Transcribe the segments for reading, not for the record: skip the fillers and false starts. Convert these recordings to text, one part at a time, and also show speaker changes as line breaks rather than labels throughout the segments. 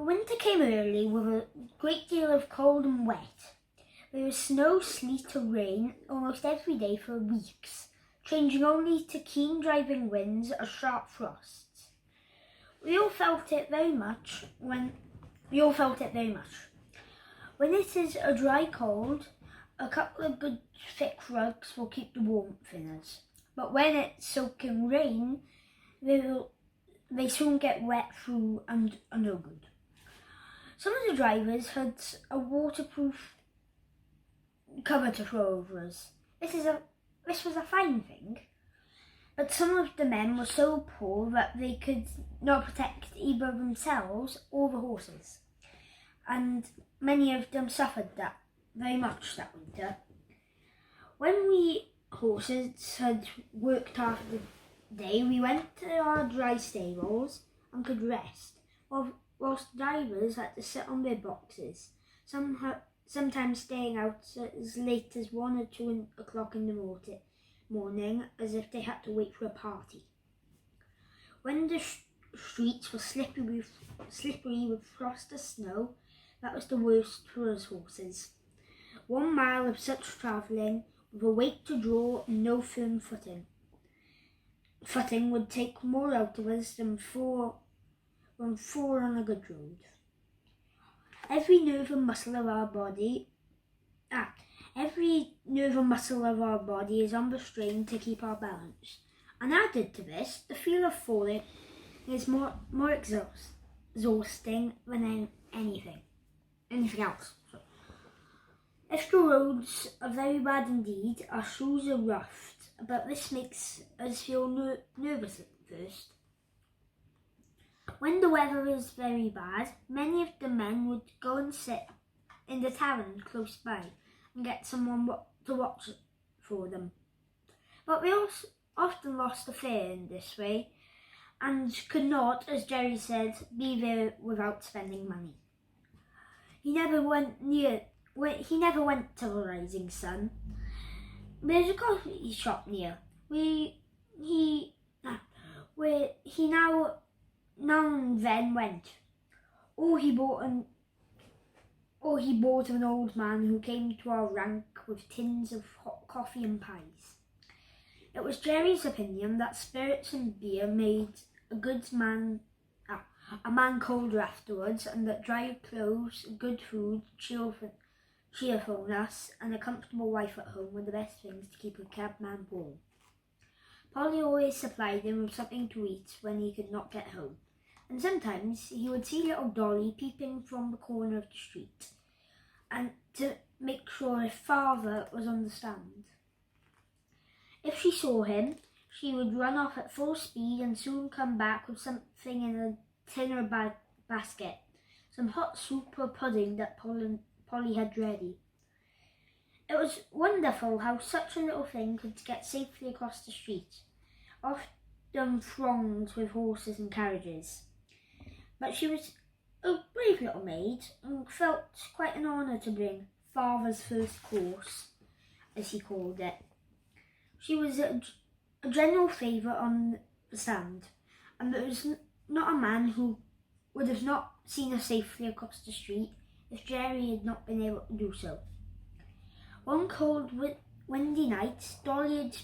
The winter came early with a great deal of cold and wet. There was snow, sleet or rain almost every day for weeks, changing only to keen driving winds or sharp frosts. We all felt it very much. When it is a dry cold, a couple of good thick rugs will keep the warmth in us. But when it's soaking rain, they soon get wet through and are no good. Some of the drivers had a waterproof cover to throw over us. This was a fine thing, but some of the men were so poor that they could not protect either themselves or the horses, and many of them suffered that very much that winter. When we horses had worked half the day, we went to our dry stables and could rest, whilst drivers had to sit on their boxes, sometimes staying out as late as 1 or 2 o'clock in the morning, as if they had to wait for a party. When the streets were slippery with frost or snow, that was the worst for us horses. 1 mile of such travelling, with a weight to draw and no firm footing would take more out of us than four on a good road. Every nerve and muscle of our body is on the strain to keep our balance. And added to this, the feel of falling is more exhausting than anything else. If the roads are very bad indeed, our shoes are roughed, but this makes us feel nervous at first. When the weather is very bad, many of the men would go and sit in the tavern close by and get someone to watch for them. But we also often lost a fare in this way and could not, as Jerry said, be there without spending money. He never went to the Rising Sun. There's a coffee shop near where he now and then went, or he bought an old man who came to our rank with tins of hot coffee and pies. It was Jerry's opinion that spirits and beer made a man colder afterwards, and that dry clothes, good food, cheerfulness, and a comfortable wife at home were the best things to keep a cabman warm. Polly always supplied him with something to eat when he could not get home, and sometimes he would see little Dolly peeping from the corner of the street, and to make sure if father was on the stand. If she saw him, she would run off at full speed and soon come back with something in a tin or basket, some hot soup or pudding that Polly had ready. It was wonderful how such a little thing could get safely across the street, often thronged with horses and carriages. But she was a brave little maid and felt quite an honour to bring father's first course, as he called it. She was a general favourite on the stand, and there was not a man who would have not seen her safely across the street if Jerry had not been able to do so. One cold, windy night, Dolly had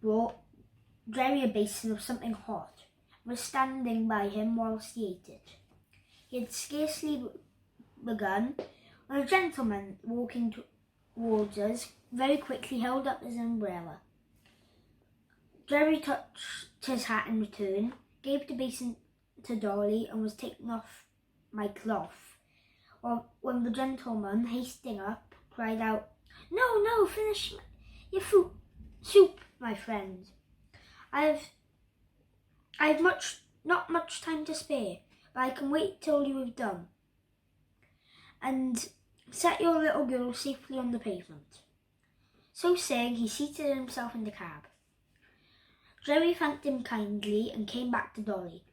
brought Jerry a basin of something hot and was standing by him whilst he ate it. He had scarcely begun when a gentleman walking towards us very quickly held up his umbrella. Jerry touched his hat in return, gave the basin to Dolly, and was taking off my cloth, when the gentleman, hasting up, cried out, No, finish your soup, my friend. I've not much time to spare, but I can wait till you have done, and set your little girl safely on the pavement. So saying, he seated himself in the cab. Jerry thanked him kindly and came back to Dolly.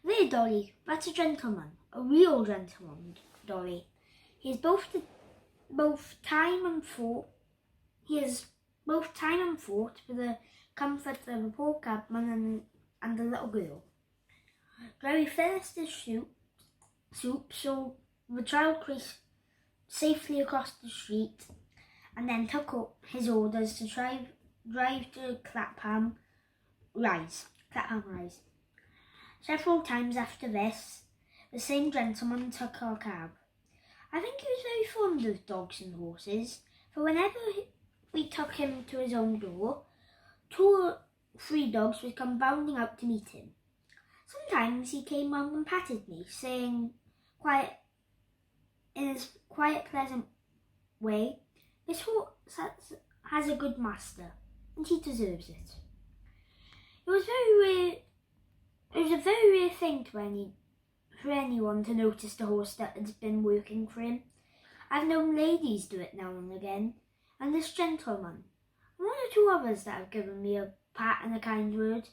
There, Dolly, that's a gentleman, a real gentleman, Dolly. He has both time and thought for the comfort of a poor cabman and the little girl. Jerry finished his soup soup, so the child raced safely across the street and then took up his orders to drive to Clapham Rise. Several times after this, the same gentleman took our cab. I think he was very fond of dogs and horses, for whenever we took him to his own door, 2 or 3 dogs would come bounding out to meet him. Sometimes he came round and patted me, saying in his quiet, pleasant way, "This horse has a good master, and he deserves it." It was a very rare thing for anyone to notice the horse that had been working for him. I've known ladies do it now and again, and this gentleman, and 1 or 2 others that have given me a pat and a kind word,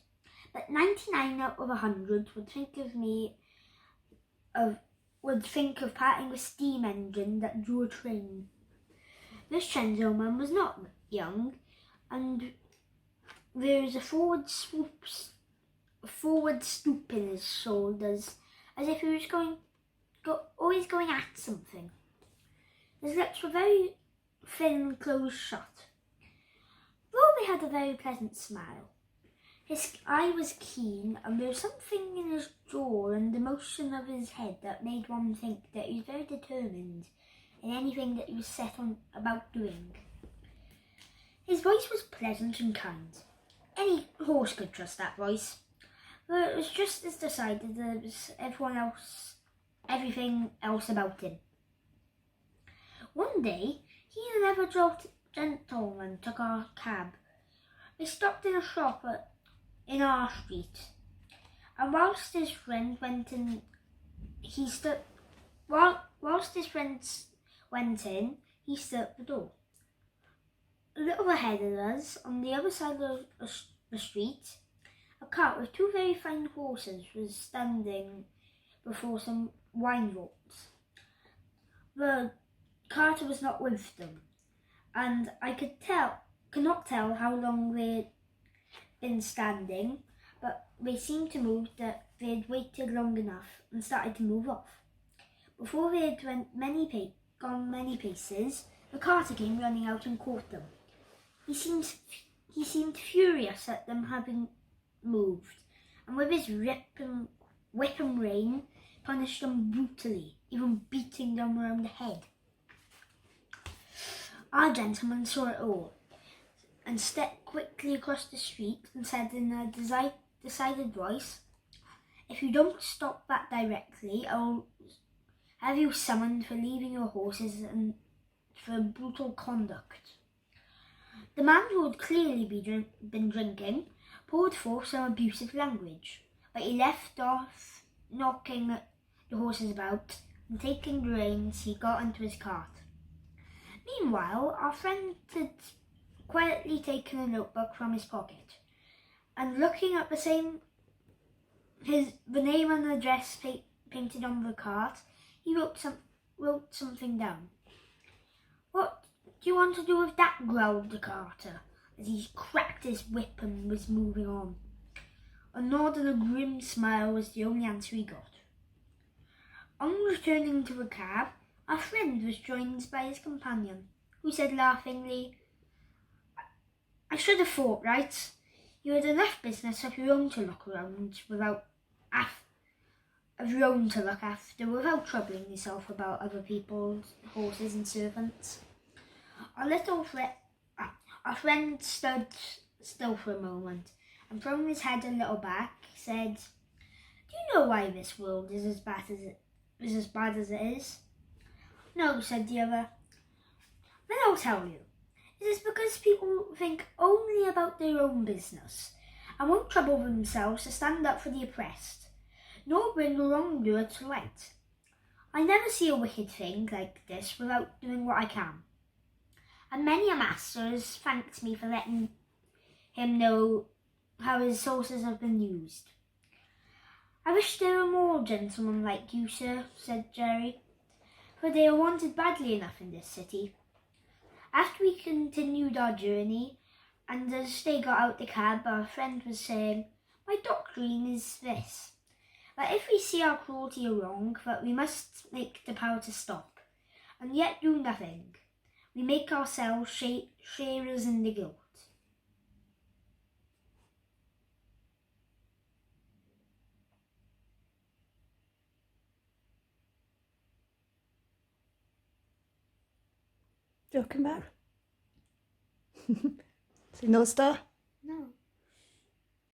but 99 out of 100 would think of patting a steam engine that drew a train. This gentleman was not young, and there was a forward stoop in his shoulders, as if he was always going at something. His lips were very thin and closed shut, though they had a very pleasant smile. His eye was keen, and there was something in his jaw and the motion of his head that made one think that he was very determined in anything that he was set on about doing. His voice was pleasant and kind. Any horse could trust that voice, but it was just as decided as everything else about him. One day, he and another gentleman took our cab. They stopped in a shop in our street, and whilst his friends went in, he stood at the door. A little ahead of us, on the other side of the street, a cart with 2 very fine horses was standing before some wine vaults. The carter was not with them, and I could not tell how long they had been standing, but they seemed to move that they had waited long enough and started to move off. Before they had gone many paces, the carter came running out and caught them. He seemed furious at them having moved, and with his whip and rein punished them brutally, even beating them around the head. Our gentleman saw it all, and stepped quickly across the street and said in a decided voice, "If you don't stop that directly, I'll have you summoned for leaving your horses and for brutal conduct." The man, who had clearly been drinking, poured forth some abusive language, but he left off knocking the horses about, and taking the reins, he got into his cart. Meanwhile, our friend had quietly taken a notebook from his pocket, and looking at the name and address painted on the cart, he wrote something down. "What do you want to do with that?" growled the carter, as he cracked his whip and was moving on. A nod and a grim smile was the only answer he got. On returning to the cab, our friend was joined by his companion, who said laughingly, "I should have thought, right? You had enough business of your own to look after without troubling yourself about other people's horses and servants." Our friend stood still for a moment, and throwing his head a little back, said, "Do you know why this world is as bad as it is?" "No," said the other. "Then I'll tell you. It is because people think only about their own business, and won't trouble themselves to stand up for the oppressed, nor bring a wrongdoer to light. I never see a wicked thing like this without doing what I can, and many a master has thanked me for letting him know how his horses have been used." "I wish there were more gentlemen like you, sir," said Jerry, "for they are wanted badly enough in this city." After we continued our journey, and as they got out the cab, our friend was saying, "My doctrine is this: that if we see our cruelty or wrong, that we must make the power to stop, and yet do nothing. We make ourselves sharers in the guilt.
Diolch yn fawr. Sy'n nos da?